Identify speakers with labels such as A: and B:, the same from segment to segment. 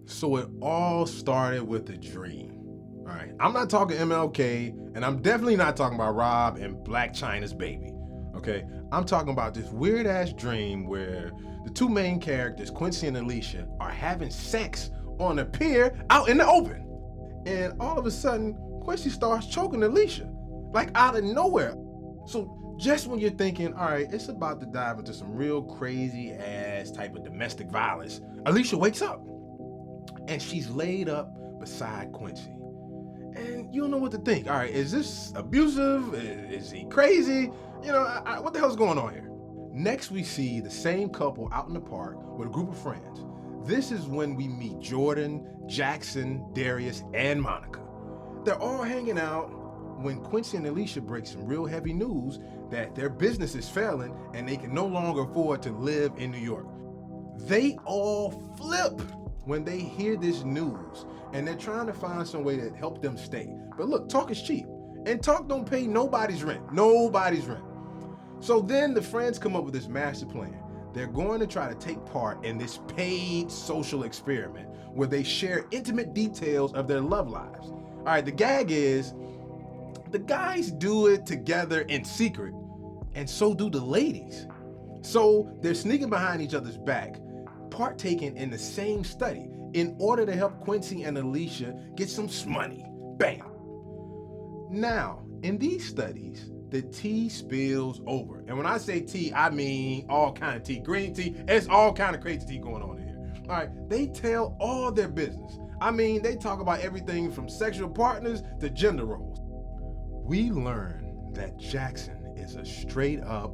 A: So it all started with a dream. All right. I'm not talking MLK, and I'm definitely not talking about Rob and Black China's baby. Okay. I'm talking about this weird ass dream where the two main characters, Quincy and Alicia, are having sex on a pier out in the open. And all of a sudden, Quincy starts choking Alicia, like out of nowhere. So just when you're thinking, all right, it's about to dive into some real crazy ass type of domestic violence, Alicia wakes up and she's laid up beside Quincy. And you don't know what to think. All right, is this abusive? Is he crazy? What the hell's going on here? Next, we see the same couple out in the park with a group of friends. This is when we meet Jordan, Jackson, Darius, and Monica. They're all hanging out when Quincy and Alicia break some real heavy news that their business is failing and they can no longer afford to live in New York. They all flip when they hear this news, and they're trying to find some way to help them stay. But look, talk is cheap, and talk don't pay nobody's rent. Nobody's rent. So then the friends come up with this master plan. They're going to try to take part in this paid social experiment where they share intimate details of their love lives. All right, the gag is the guys do it together in secret, and so do the ladies. So they're sneaking behind each other's back, partaking in the same study in order to help Quincy and Alicia get some money. Bam! Now, in these studies, the tea spills over. And when I say tea, I mean all kind of tea. Green tea, it's all kind of crazy tea going on in here. All right, they tell all their business. I mean, they talk about everything from sexual partners to gender roles. We learn that Jackson is a straight up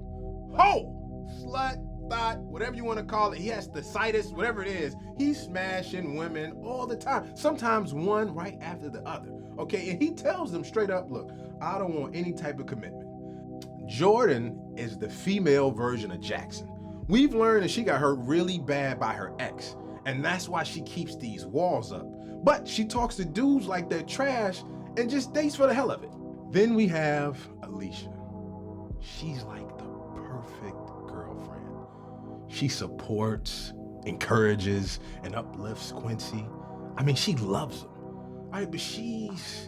A: hoe, slut, thought, whatever you want to call it. He has ascites, whatever it is. He's smashing women all the time, sometimes one right after the other. Okay, and he tells them straight up, look, I don't want any type of commitment. Jordan is the female version of Jackson. We've learned that she got hurt really bad by her ex, and that's why she keeps these walls up. But she talks to dudes like they're trash and just dates for the hell of it. Then we have Alicia. She's like the perfect girlfriend. She supports, encourages, and uplifts Quincy. I mean, she loves him. All right, but she's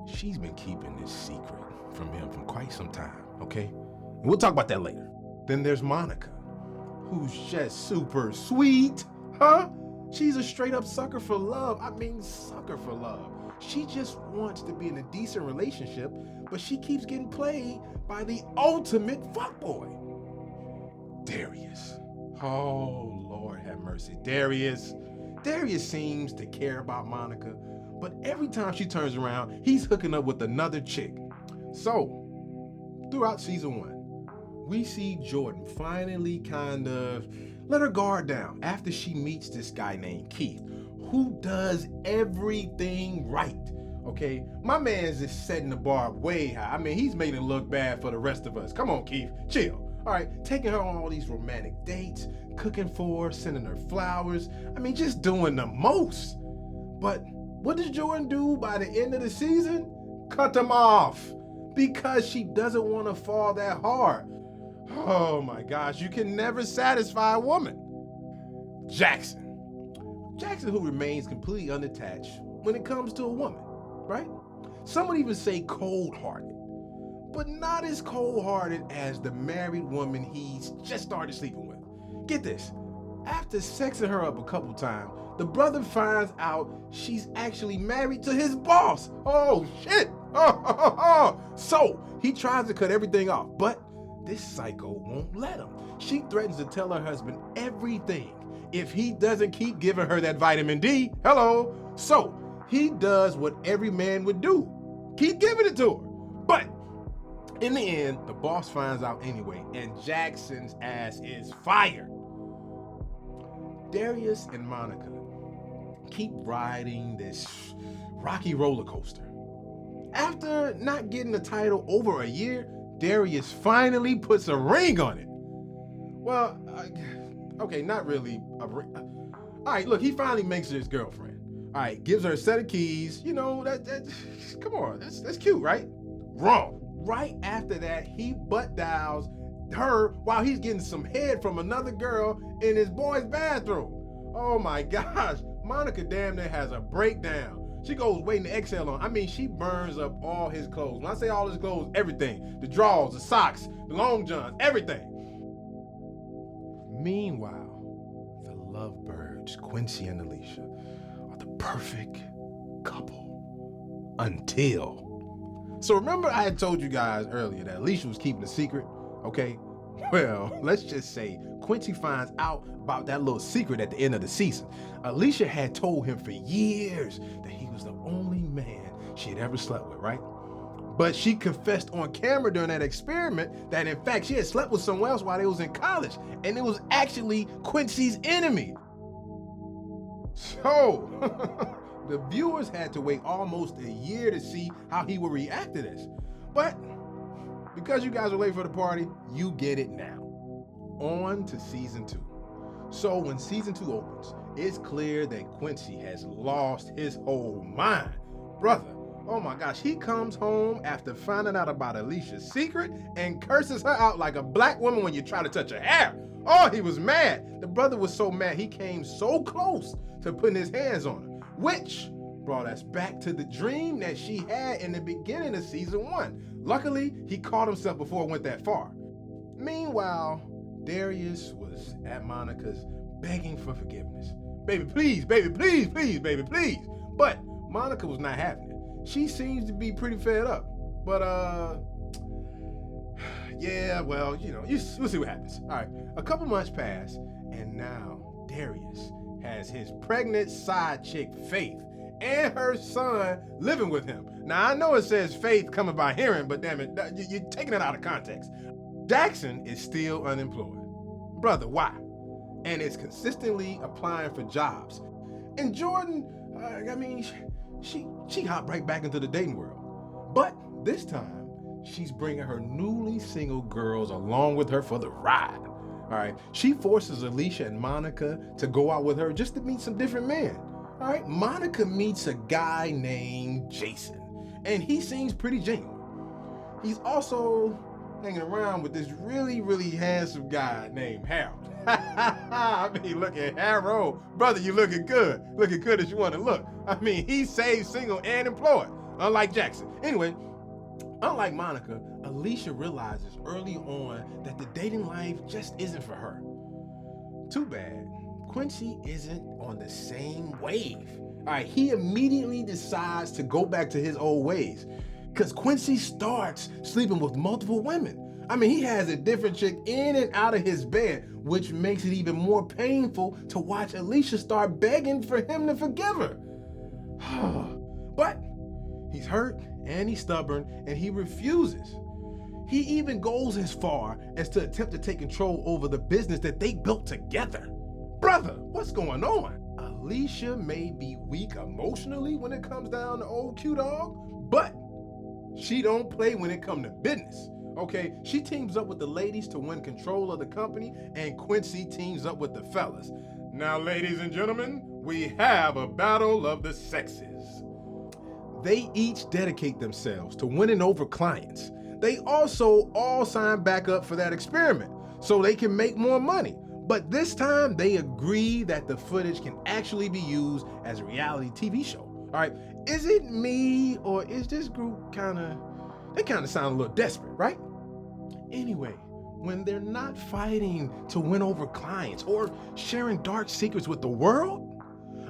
A: been keeping this secret from him for quite some time, okay? And we'll talk about that later. Then there's Monica, who's just super sweet, huh? She's a straight up sucker for love. I mean, sucker for love. She just wants to be in a decent relationship, but she keeps getting played by the ultimate fuckboy, Darius. Oh, Lord have mercy. Darius seems to care about Monica, but every time she turns around, he's hooking up with another chick. So, throughout season 1, we see Jordan finally kind of let her guard down after she meets this guy named Keith, who does everything right. Okay, my man's just setting the bar way high. I mean, he's making it look bad for the rest of us. Come on, Keith, chill. All right, taking her on all these romantic dates, cooking for her, sending her flowers. I mean, just doing the most. But what does Jordan do by the end of the season? Cut them off because she doesn't want to fall that hard. Oh my gosh, you can never satisfy a woman. Jackson, who remains completely unattached when it comes to a woman, right? Some would even say cold-hearted, but not as cold-hearted as the married woman he's just started sleeping with. Get this, after sexing her up a couple times, the brother finds out she's actually married to his boss. Oh shit! So he tries to cut everything off, but this psycho won't let him. She threatens to tell her husband everything if he doesn't keep giving her that vitamin D. Hello. So he does what every man would do. Keep giving it to her. But in the end, the boss finds out anyway, and Jackson's ass is fired. Darius and Monica keep riding this rocky roller coaster. After not getting the title over a year, Darius finally puts a ring on it. Well, okay, not really a ring. All right, look, he finally makes her his girlfriend. All right, gives her a set of keys. You know, come on, that's cute, right? Wrong. Right after that, he butt dials her while he's getting some head from another girl in his boy's bathroom. Oh my gosh, Monica damn near has a breakdown. She goes waiting to exhale on. I mean, she burns up all his clothes. When I say all his clothes, everything. The drawers, the socks, the long johns, everything. Meanwhile, the lovebirds, Quincy and Alicia, are the perfect couple. Until. So remember I had told you guys earlier that Alicia was keeping a secret, okay? Well, let's just say Quincy finds out about that little secret at the end of the season. Alicia had told him for years that he was the only man she had ever slept with, right? But she confessed on camera during that experiment that in fact she had slept with someone else while they was in college, and it was actually Quincy's enemy. So, the viewers had to wait almost a year to see how he would react to this. But because you guys are late for the party, you get it now. On to season 2. So when season 2 opens, it's clear that Quincy has lost his whole mind. Brother, oh my gosh, he comes home after finding out about Alicia's secret and curses her out like a black woman when you try to touch her hair. Oh, he was mad. The brother was so mad he came so close to putting his hands on her, which brought us back to the dream that she had in the beginning of season 1. Luckily, he caught himself before it went that far. Meanwhile, Darius was at Monica's begging for forgiveness. Baby, please, baby, please, please, baby, please. But Monica was not having it. She seems to be pretty fed up. But, yeah, well, you know, we'll see what happens. All right, a couple months pass, and now Darius has his pregnant side chick, Faith, and her son living with him. Now, I know it says faith coming by hearing, but damn it, you're taking it out of context. Jackson is still unemployed. Brother, why? And is consistently applying for jobs. And Jordan, I mean, she hopped right back into the dating world. But this time, she's bringing her newly single girls along with her for the ride. All right, she forces Alicia and Monica to go out with her just to meet some different men. All right, Monica meets a guy named Jason, and he seems pretty genuine. He's also hanging around with this really, really handsome guy named Harold. I mean, look at Harold. Brother, you looking good. Looking good as you want to look. I mean, he's saved, single, and employed, unlike Jackson. Anyway, unlike Monica, Alicia realizes early on that the dating life just isn't for her. Too bad. Quincy isn't on the same wave. All right, he immediately decides to go back to his old ways because Quincy starts sleeping with multiple women. I mean, he has a different chick in and out of his bed, which makes it even more painful to watch Alicia start begging for him to forgive her. But he's hurt and he's stubborn and he refuses. He even goes as far as to attempt to take control over the business that they built together. Brother, what's going on? Alicia may be weak emotionally when it comes down to old Q-Dog, but she don't play when it comes to business. Okay, she teams up with the ladies to win control of the company, and Quincy teams up with the fellas. Now, ladies and gentlemen, we have a battle of the sexes. They each dedicate themselves to winning over clients. They also all sign back up for that experiment so they can make more money. But this time, they agree that the footage can actually be used as a reality TV show. All right, is it me or is this group they kind of sound a little desperate, right? Anyway, when they're not fighting to win over clients or sharing dark secrets with the world,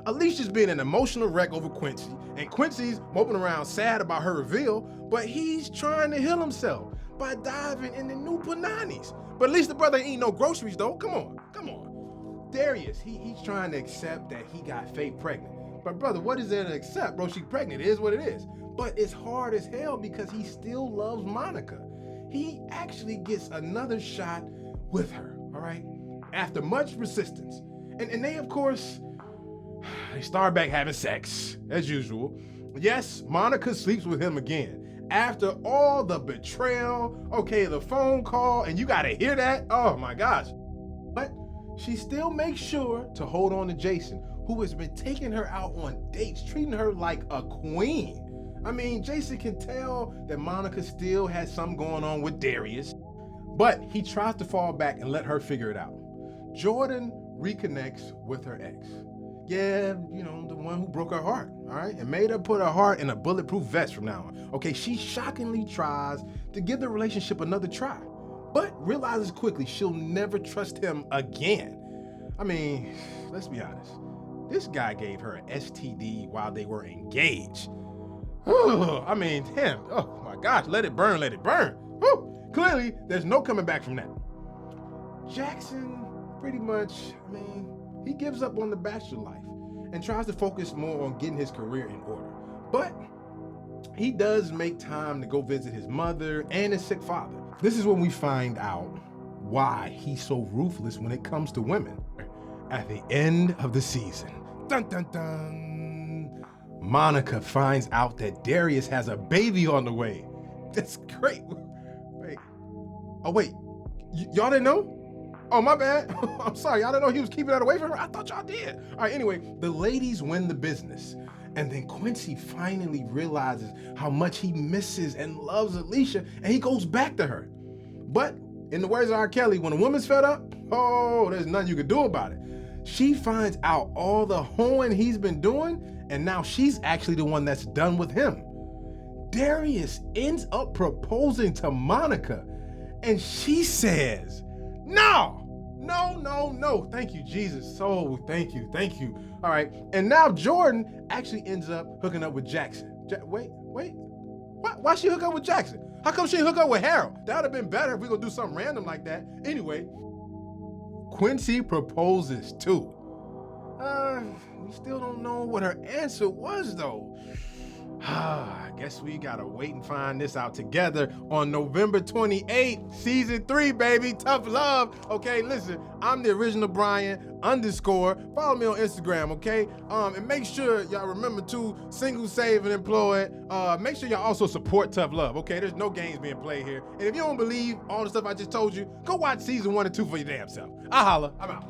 A: Alicia's being an emotional wreck over Quincy, and Quincy's moping around sad about her reveal, but he's trying to heal himself by diving into new pananis. But at least the brother ain't eating no groceries though. Come on. Darius, he's trying to accept that he got Faith pregnant. But brother, what is there to accept? Bro, she's pregnant, it is what it is. But it's hard as hell because he still loves Monica. He actually gets another shot with her, all right? After much persistence. And they, of course, they start back having sex, as usual. Yes, Monica sleeps with him again. After all the betrayal, okay, the phone call, and you gotta hear that? Oh my gosh. But she still makes sure to hold on to Jason, who has been taking her out on dates, treating her like a queen. I mean, Jason can tell that Monica still has something going on with Darius, but he tries to fall back and let her figure it out. Jordan reconnects with her ex. Yeah, the one who broke her heart, all right? And made her put her heart in a bulletproof vest from now on. Okay, she shockingly tries to give the relationship another try, but realizes quickly she'll never trust him again. I mean, let's be honest. This guy gave her an STD while they were engaged. I mean, damn. Oh my gosh, let it burn, let it burn. Whew. Clearly, there's no coming back from that. Jackson, pretty much, he gives up on the bachelor life and tries to focus more on getting his career in order. But he does make time to go visit his mother and his sick father. This is when we find out why he's so ruthless when it comes to women. At the end of the season, dun dun dun, Monica finds out that Darius has a baby on the way. That's great. Wait, y'all didn't know? Oh, my bad. I'm sorry, y'all didn't know he was keeping that away from her? I thought y'all did. All right, anyway, the ladies win the business. And then Quincy finally realizes how much he misses and loves Alicia, and he goes back to her. But in the words of R. Kelly, when a woman's fed up, there's nothing you can do about it. She finds out all the hoeing he's been doing, and now she's actually the one that's done with him. Darius ends up proposing to Monica, and she says, no. Thank you, Jesus. Oh, thank you. All right, and now Jordan actually ends up hooking up with Jackson. Wait. Why she hook up with Jackson? How come she didn't hook up with Harold? That would have been better if we gonna do something random like that. Anyway, Quincy proposes too. We still don't know what her answer was though. I guess we gotta wait and find this out together on November 28th, season 3, baby. Tough love. Okay, listen, I'm the original Brian _. Follow me on Instagram, okay? And make sure y'all remember to single, save, and employed. Make sure y'all also support Tough Love, okay? There's no games being played here. And if you don't believe all the stuff I just told you, go watch season 1 and 2 for your damn self. I'll holla. I'm out.